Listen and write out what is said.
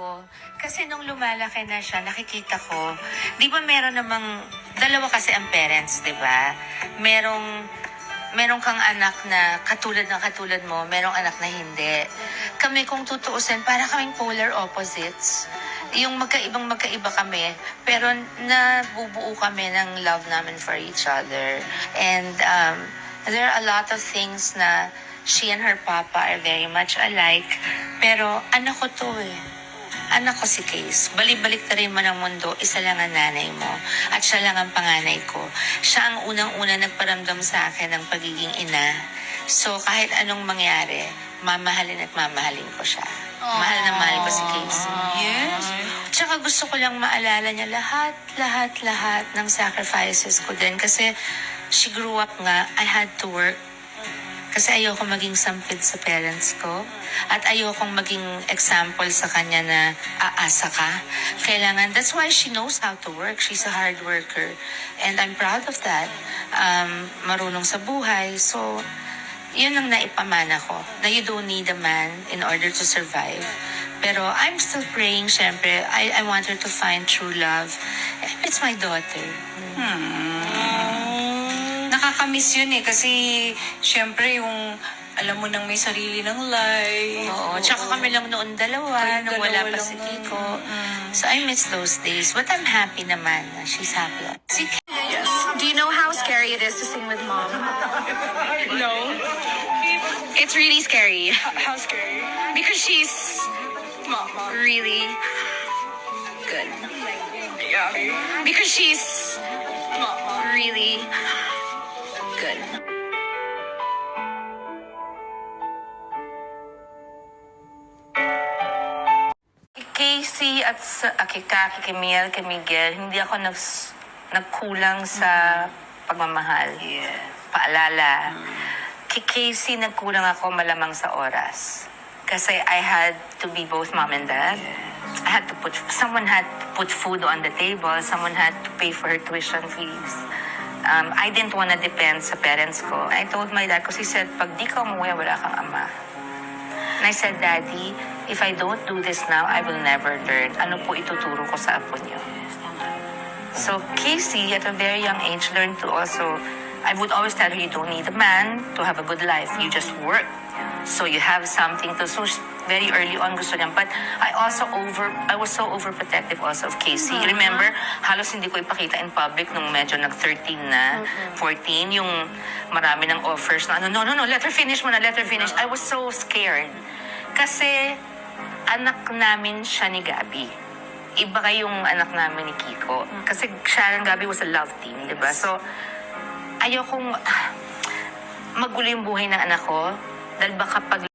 ko. Kasi nung lumalaki na siya, nakikita ko, di ba meron namang, dalawa kasi ang parents, di ba? Merong kang anak na katulad mo, merong anak na hindi. Kami kung tutuusin, para kaming polar opposites. Yung magkaiba kami, pero nabubuo kami ng love namin for each other. And there are a lot of things na she and her papa are very much alike. Pero anak ko to eh. Anak ko si Case. Balik-balik na rin mo ng mundo, isa lang ang nanay mo. At siya lang ang panganay ko. Siya ang unang-una nagparamdam sa akin ng pagiging ina. So kahit anong mangyari, mamahalin at mamahalin ko siya. Mahal na mahal ko si Case. Yes. Tsaka gusto ko lang maalala niya lahat ng sacrifices ko din. Kasi she grew up nga, I had to work. Kasi ayoko maging sampid sa parents ko. At ayokong maging example sa kanya na aasa ka. Kailangan, that's why she knows how to work. She's a hard worker. And I'm proud of that. Marunong sa buhay. So, yun ang naipamana ko. Na you don't need a man in order to survive. Pero I'm still praying, syempre. I want her to find true love. It's my daughter. Nakakamiss yun eh. Kasi, syempre, yung alam mo nang may sarili ng life. Oo, tsaka kami lang noon dalawa, nung wala pa si Kiko. So I miss those days. But I'm happy naman. She's happy. Do you know how scary it is to sing with mom? No? It's really scary How scary? because she's Mom. really good. Yeah. Because she's really good. Casey at kay Camille, kay Miguel, hindi ako nagkulang sa pagmamahal. Paalala. Kay Casey, nagkulang ako malamang sa oras. Kasi I had to be both mom and dad. Someone had to put food on the table. Someone had to pay for her tuition fees. I didn't wanna depend sa parents ko. I told my dad, kasi he said, pag di ka umuwi, wala kang ama. And I said, Daddy, if I don't do this now, I will never learn. Ano po ituturo ko sa apo niyo? So Casey, at a very young age, learned to also, I would always tell her, you don't need a man to have a good life. You just work. So you have something to, so very early on gusto niya. But I was so overprotective also of Casey. Remember, halos hindi ko ipakita in public nung medyo nag-13 na, 14, yung marami ng offers na, no, let her finish muna, let her finish. I was so scared. Kasi anak namin siya ni Gabby. Iba kayong anak namin ni Kiko. Kasi siya and Gabby was a love team, di ba? So, ayokong magulo yung buhay ng anak ko. Dahil baka pag